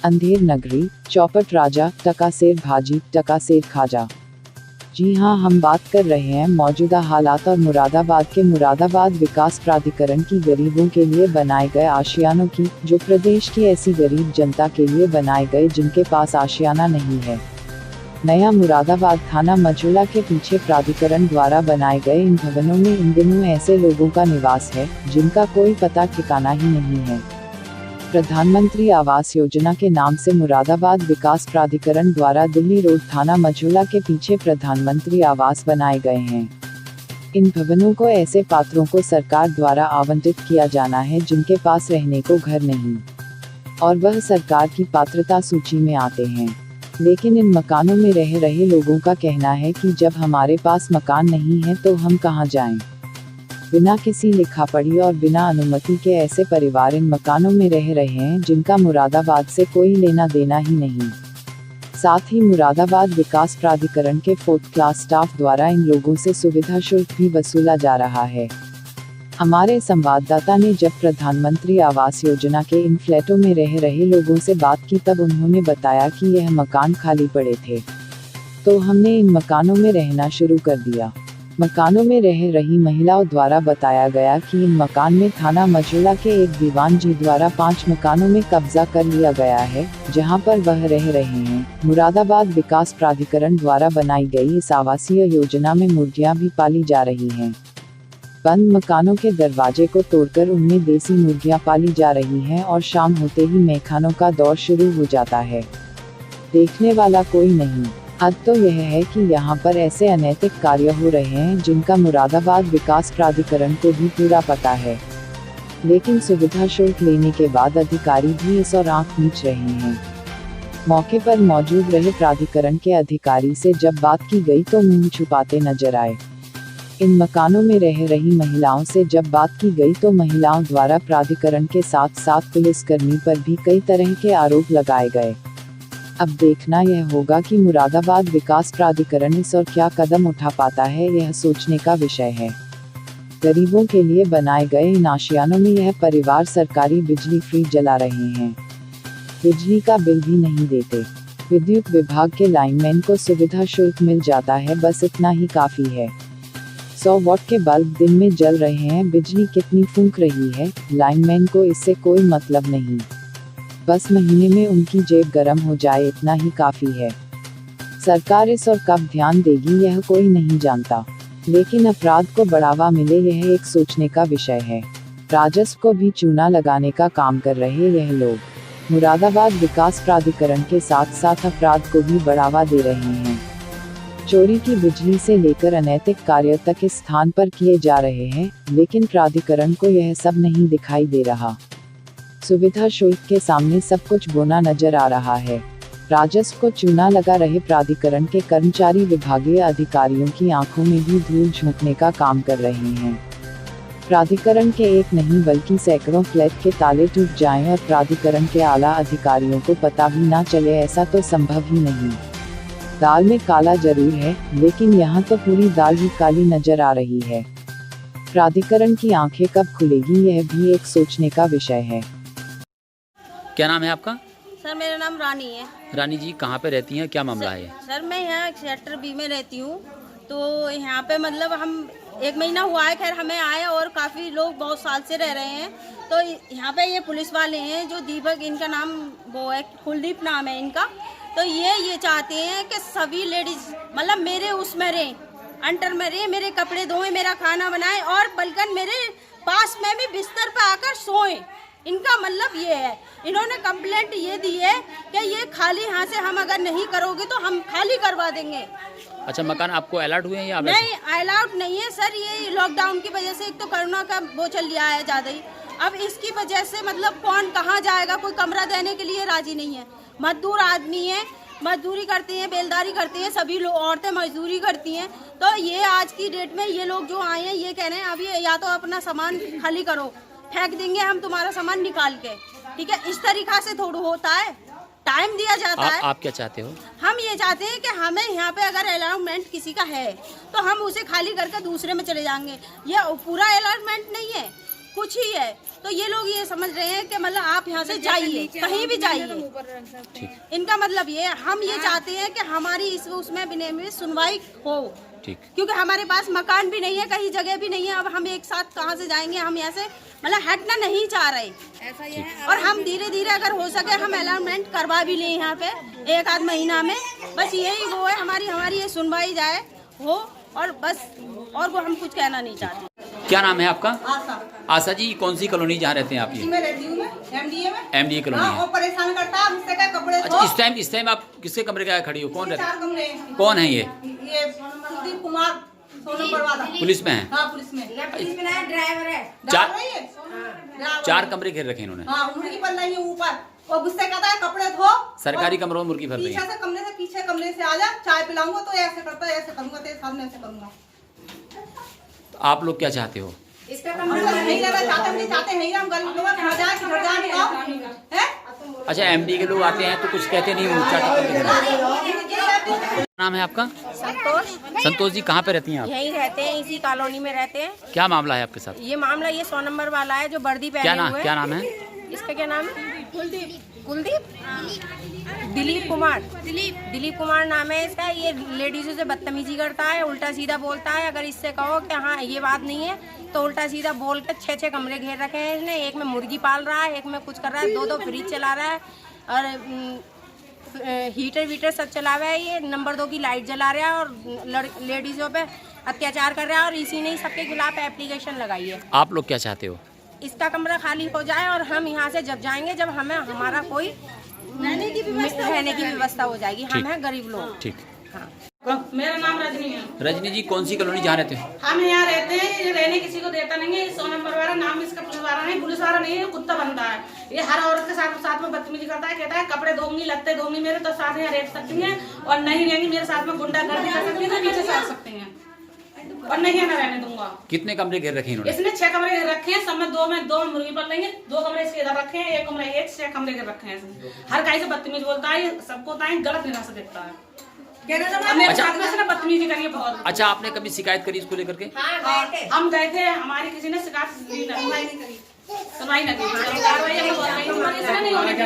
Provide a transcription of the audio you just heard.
अंधेर नगरी, चौपट राजा, टकासेर भाजी, टकासेर खाजा। जी हाँ, हम बात कर रहे हैं मौजूदा हालात और मुरादाबाद के मुरादाबाद विकास प्राधिकरण की गरीबों के लिए बनाए गए आशियानों की, जो प्रदेश की ऐसी गरीब जनता के लिए बनाए गए जिनके पास आशियाना नहीं है। नया मुरादाबाद थाना मझौला के पीछे प्राधिकरण द्वारा बनाए गए इन भवनों में इन दिनों ऐसे लोगों का निवास है जिनका कोई पता ठिकाना ही नहीं है। प्रधानमंत्री आवास योजना के नाम से मुरादाबाद विकास प्राधिकरण द्वारा दिल्ली रोड थाना मझौला के पीछे प्रधानमंत्री आवास बनाए गए हैं। इन भवनों को ऐसे पात्रों को सरकार द्वारा आवंटित किया जाना है जिनके पास रहने को घर नहीं, और वह सरकार की पात्रता सूची में आते हैं। लेकिन इन मकानों में रह रहे लोगों का कहना है कि जब हमारे पास मकान नहीं है तो हम कहां जाएं। बिना किसी लिखा पढ़ी और बिना अनुमति के ऐसे परिवार इन मकानों में रह रहे हैं जिनका मुरादाबाद से कोई लेना देना ही नहीं। साथ ही मुरादाबाद विकास प्राधिकरण के 4th क्लास स्टाफ द्वारा इन लोगों से सुविधा शुल्क भी वसूला जा रहा है। हमारे संवाददाता ने जब प्रधानमंत्री आवास योजना के इन फ्लैटों में रह रहे लोगों से बात की तब उन्होंने बताया कि यह मकान खाली पड़े थे, तो हमने इन मकानों में रहना शुरू कर दिया। मकानों में रह रही महिलाओं द्वारा बताया गया कि इन मकान में थाना मझौला के एक दीवान जी द्वारा 5 मकानों में कब्जा कर लिया गया है, जहां पर वह रह रहे हैं। मुरादाबाद विकास प्राधिकरण द्वारा बनाई गई इस आवासीय योजना में मुर्गियां भी पाली जा रही हैं। बंद मकानों के दरवाजे को तोड़कर उनमें देसी मुर्गियां पाली जा रही हैं और शाम होते ही मेहखानों का दौर शुरू हो जाता है। देखने वाला कोई नहीं। हद तो यह है कि यहाँ पर ऐसे अनैतिक कार्य हो रहे हैं जिनका मुरादाबाद विकास प्राधिकरण को भी पूरा पता है, लेकिन सुविधा शुल्क लेने के बाद अधिकारी भी इस और आंख मीच रहे हैं। मौके पर मौजूद रहे प्राधिकरण के अधिकारी से जब बात की गई तो मुंह छुपाते नजर आए। इन मकानों में रह रही महिलाओं से जब बात की गई तो महिलाओं द्वारा प्राधिकरण के साथ साथ पुलिसकर्मी पर भी कई तरह के आरोप लगाए गए। अब देखना यह होगा कि मुरादाबाद विकास प्राधिकरण इस और क्या कदम उठा पाता है, यह सोचने का विषय है। गरीबों के लिए बनाए गए इन आशियानों में यह परिवार सरकारी बिजली फ्री जला रहे हैं, बिजली का बिल भी नहीं देते। विद्युत विभाग के लाइनमैन को सुविधा शुल्क मिल जाता है, बस इतना ही काफी है। 100 वॉट के बल्ब दिन में जल रहे हैं, बिजली कितनी फूंक रही है, लाइनमैन को इससे कोई मतलब नहीं। बस महीने में उनकी जेब गर्म हो जाए, इतना ही काफी है। सरकार इस और कब ध्यान देगी यह कोई नहीं जानता, लेकिन अपराध को बढ़ावा मिले यह एक सोचने का विषय है। राजस्व को भी चूना लगाने का काम कर रहे यह लोग मुरादाबाद विकास प्राधिकरण के साथ साथ अपराध को भी बढ़ावा दे रहे हैं। चोरी की बिजली से लेकर अनैतिक कार्य तक इस स्थान पर किए जा रहे हैं, लेकिन प्राधिकरण को यह सब नहीं दिखाई दे रहा। सुविधा शुल्क के सामने सब कुछ बोना नजर आ रहा है। राजस्व को चूना लगा रहे प्राधिकरण के कर्मचारी विभागीय अधिकारियों की आंखों में भी धूल झोंकने का काम कर रहे हैं। प्राधिकरण के एक नहीं बल्कि सैकड़ों फ्लैट के ताले टूट जाएं और प्राधिकरण के आला अधिकारियों को पता भी ना चले, ऐसा तो संभव ही नहीं। दाल में काला जरूर है, लेकिन यहाँ तो पूरी दाल ही काली नजर आ रही है। प्राधिकरण की आंखें कब खुलेगी यह भी एक सोचने का विषय है। क्या नाम है आपका? सर मेरा नाम रानी है। रानी जी कहाँ पे रहती हैं, क्या मामला है? सर मैं यहाँ सेक्टर बी में रहती हूँ, तो यहाँ पे मतलब हम 1 महीना हुआ है खैर हमें आए, और काफ़ी लोग बहुत साल से रह रहे हैं। तो यहाँ पे ये पुलिस वाले हैं जो दीपक, इनका नाम वो है, कुलदीप नाम है इनका। तो ये चाहते हैं कि सभी लेडीज मतलब मेरे उसमें रहें, अंडर में रहें, मेरे कपड़े धोएं, मेरा खाना बनाएं, और बल्कि मेरे पास में भी बिस्तर पर आकर सोएं। इनका मतलब ये है। इन्होंने कंप्लेंट ये दी है कि ये खाली यहाँ से हम अगर नहीं करोगे तो हम खाली करवा देंगे। अच्छा, मकान आपको अलर्ट हुए हैं या? नहीं, अलर्ट नहीं है सर, ये लॉकडाउन की वजह से एक तो कोरोना का वो चल लिया है ज़्यादा ही, अब इसकी वजह से मतलब कौन कहाँ जाएगा, कोई कमरा देने के लिए राजी नहीं है। मजदूर आदमी है, मजदूरी करती हैं, बेलदारी करती हैं, सभी लोग औरतें मजदूरी करती हैं। तो ये आज की डेट में ये लोग जो आए हैं ये कह रहे हैं अभी या तो अपना सामान खाली करो, फेंक देंगे हम तुम्हारा सामान निकाल के, ठीक है। इस तरीका से थोड़ा होता है, टाइम दिया जाता है। आप क्या चाहते हो? हम ये चाहते हैं कि हमें यहाँ पे अगर अलॉटमेंट किसी का है तो हम उसे खाली करके दूसरे में चले जाएंगे। ये पूरा अलॉटमेंट नहीं है, कुछ ही है। तो ये लोग ये समझ रहे हैं कि मतलब आप यहाँ से जाइए, कहीं भी जाइए। इनका मतलब ये, हम ये चाहते हैं कि हमारी इस उसमें बिने में सुनवाई हो, ठीक, क्योंकि हमारे पास मकान भी नहीं है, कहीं जगह भी नहीं है। अब हम एक साथ कहाँ से जाएंगे? हम यहाँ से मतलब हटना नहीं चाह रहे, और हम धीरे धीरे अगर हो सके हम अलॉटमेंट करवा भी लें यहाँ पे 1 आध महीना में। बस यही वो है, हमारी ये सुनवाई जाए हो, और बस और वो हम कुछ कहना नहीं चाहते। क्या नाम है आपका? आशा। आशा जी, कौन सी कॉलोनी जहाँ रहते हैं आप? ये मैं रहती हूँ, MDA में। MDA कॉलोनी है। वो परेशान करता है, मुझसे क्या कपड़े अच्छा, इस टाइम आप किसके कमरे के आगे खड़ी हो? कौन रहता 4 कमरे। कौन है ये? कुलदीप कुमार, 2 नंबर वाला। पुलिस में है? हाँ, पुलिस में ड्राइवर है। 4 कमरे घेर रखे इन्होंने। हाँ, मुर्गी बन रही है ऊपर, और गुस्से कहता है कपड़े धो। सरकारी कमरों में मुर्गी भर रही पीछे है। से कमरे से आ जा, चाय पिलाऊंगा तो ऐसे करता है, ऐसे करूंगा, तेरे सामने ऐसे करूंगा। तो आप लोग क्या चाहते हो? इसका कमरा नहीं रहना चाहते, हम नहीं चाहते हैं, हम गरीब लोग घर जाए हैं। अच्छा, MD के लोग आते हैं तो कुछ कहते नहीं? नाम है आपका? संतोष। संतोष जी, कहाँ पे रहती हैं आप? यहीं रहते हैं, इसी कॉलोनी में रहते हैं। क्या मामला है आपके साथ? ये मामला ये 100 नंबर वाला है जो वर्दी क्या पहने हुए। क्या नाम है इसका? क्या नाम है? कुलदीप। दिलीप कुमार नाम है इसका। ये लेडीजों से बदतमीजी करता है, उल्टा सीधा बोलता है। अगर इससे कहो कि हाँ ये बात नहीं है तो उल्टा सीधा बोल के 6 कमरे घेर रखे हैं इसने। एक में मुर्गी पाल रहा है, एक में कुछ कर रहा है, 2 फ्रिज चला रहा है, और हीटर सब चला रहा है। ये नंबर 2 की लाइट जला रहा है, और लेडीजों पे अत्याचार कर रहा है, और इसी ने सबके खिलाफ एप्लीकेशन लगाई है। आप लोग क्या चाहते हो? इसका कमरा खाली हो जाए, और हम यहाँ से जब जाएंगे जब हमें हमारा कोई रहने की व्यवस्था हो जाएगी। हम हैं गरीब लोग। ठीक। हाँ। मेरा नाम रजनी है। रजनी जी, कौन सी कॉलोनी जहाँ रहते हैं? हम यहाँ रहते हैं, ये रहने किसी को देता नहीं है। 100 नंबर वाला नाम इसका पुलिस वाला नहीं, पुलिस वाला नहीं है, कुत्ता बनता है। ये हर औरत के साथ में बदतमीजी करता है, कहता है कपड़े धोंगी, लत्ते धोंगी मेरे तो साथ यहाँ रह सकती हैं, और नहीं रहेंगी मेरे साथ में गुंडागर्दी कर सकती है, तो नीचे से आ सकते हैं, और नहीं मैं रहने दूंगा। कितने कमरे घेर रखे इन्होंने? इसने 6 कमरे घेर रखे हैं, सब में 2 मुर्गी पल रही है, 2 कमरे इसके इधर रखे हैं, 1 कमरा 6 कमरे घेर रखे हैं इसने। हर कहीं से बदतमीज बोलता है, सबको गलत निगाह से देखता है। मेरे साथ में इसने बदतमीजी करी है बहुत। अच्छा, आपने कभी शिकायत करी इसको लेकर के? हम गए थे, हमारी किसी ने शिकायत सुनवाई नहीं करी, कार्रवाई नहीं होने दी।